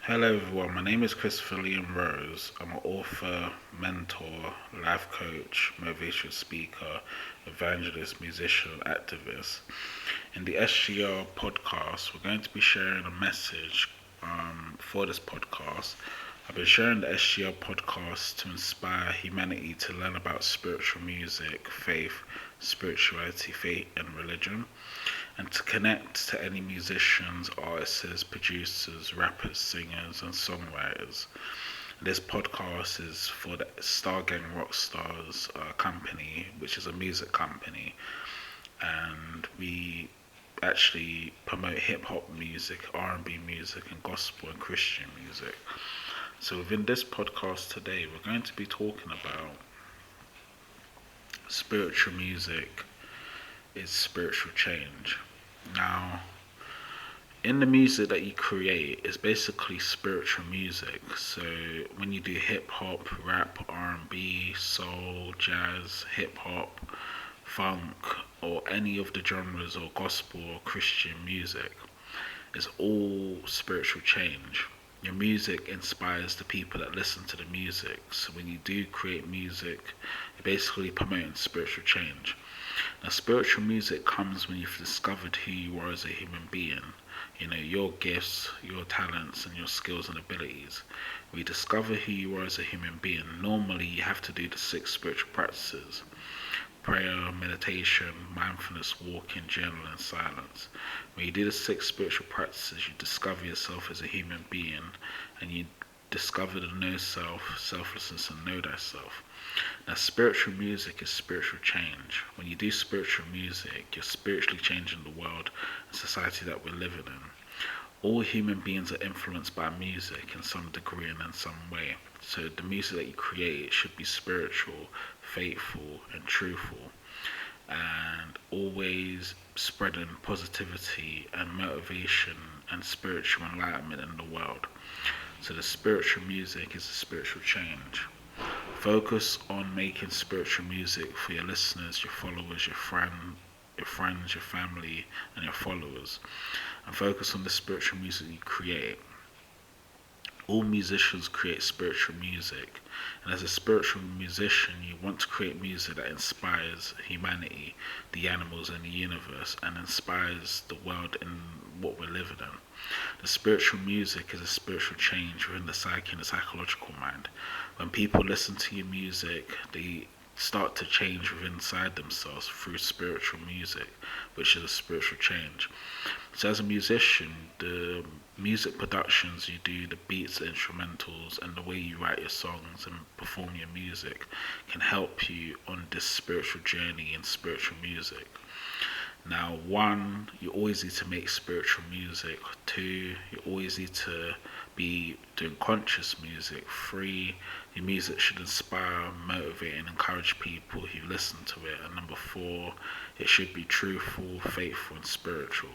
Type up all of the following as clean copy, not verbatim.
Hello everyone, my name is Christopher Liam Rose. I'm an author, mentor, life coach, motivational speaker, evangelist, musician, activist. In the SGR podcast, we're going to be sharing a message for this podcast. I've been sharing the SGR podcast to inspire humanity to learn about spiritual music, faith, spirituality, faith, and religion, and to connect to any musicians, artists, producers, rappers, singers, and songwriters. This podcast is for the Stargang Rockstars company, which is a music company, and we actually promote hip hop music, R&B music, and gospel and Christian music. So within this podcast today, we're going to be talking about spiritual music is spiritual change. Now, in the music that you create is basically spiritual music. So when you do hip hop, rap, R&B, soul, jazz, hip hop, funk, or any of the genres or gospel or Christian music, it's all spiritual change. Your music inspires the people that listen to the music. So when you do create music, you're basically promoting spiritual change. Now, spiritual music comes when you've discovered who you are as a human being. You know, your gifts, your talents, and your skills and abilities. When you discover who you are as a human being, normally you have to do the 6 spiritual practices: prayer, meditation, mindfulness, walking, journal, and silence. When you do the 6 spiritual practices, you discover yourself as a human being, and you discover the know self, selflessness, and know thyself. Now, spiritual music is spiritual change. When you do spiritual music, you're spiritually changing the world and society that we're living in. All human beings are influenced by music in some degree and in some way. So the music that you create should be spiritual, faithful, and truthful, and always spreading positivity and motivation and spiritual enlightenment in the world. So the spiritual music is a spiritual change. Focus on making spiritual music for your listeners, your followers, your friends, your family, and your followers, and focus on the spiritual music you create. All musicians create spiritual music, and as a spiritual musician, you want to create music that inspires humanity, the animals, and the universe, and inspires the world in what we're living in. The spiritual music is a spiritual change within the psyche and the psychological mind. When people listen to your music, they start to change within inside themselves through spiritual music, which is a spiritual change. So as a musician, the music productions you do, the beats, the instrumentals, and the way you write your songs and perform your music can help you on this spiritual journey in spiritual music. Now, 1, you always need to make spiritual music. 2, you always need to be doing conscious music. 3, your music should inspire, motivate, and encourage people who listen to it. And number 4, it should be truthful, faithful, and spiritual.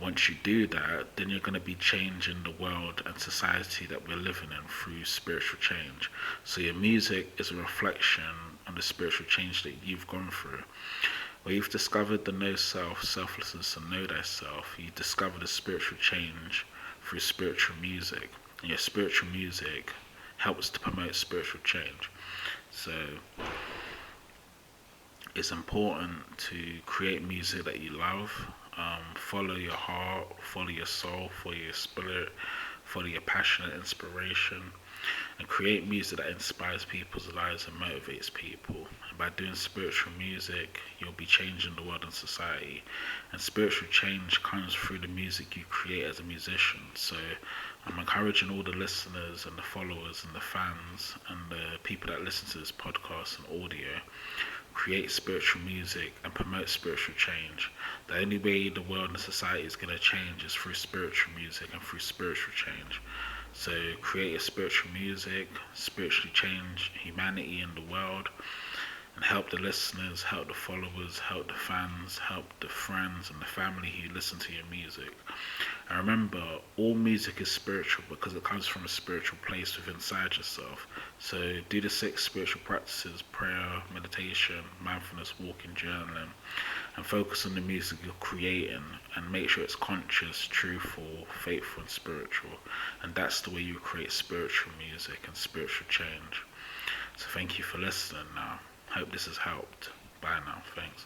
Once you do that, then you're going to be changing the world and society that we're living in through spiritual change. So your music is a reflection on the spiritual change that you've gone through. Where you've discovered the know self, selflessness, and know thyself, you discover the spiritual change through spiritual music. And your spiritual music helps to promote spiritual change. So it's important to create music that you love. Follow your heart, follow your soul, follow your spirit, follow your passion and inspiration, and create music that inspires people's lives and motivates people. And by doing spiritual music, you'll be changing the world and society. And spiritual change comes through the music you create as a musician. So I'm encouraging all the listeners and the followers and the fans and the people that listen to this podcast and audio, create spiritual music and promote spiritual change. The only way the world and society is going to change is through spiritual music and through spiritual change. So create your spiritual music, spiritually change humanity and the world, and help the listeners, help the followers, help the fans, help the friends and the family who listen to your music. And remember, all music is spiritual because it comes from a spiritual place within inside yourself. So do the 6 spiritual practices: prayer, meditation, mindfulness, walking, journaling, and focus on the music you're creating and make sure it's conscious, truthful, faithful, and spiritual. And that's the way you create spiritual music and spiritual change. So thank you for listening now. Hope this has helped. Bye now. Thanks.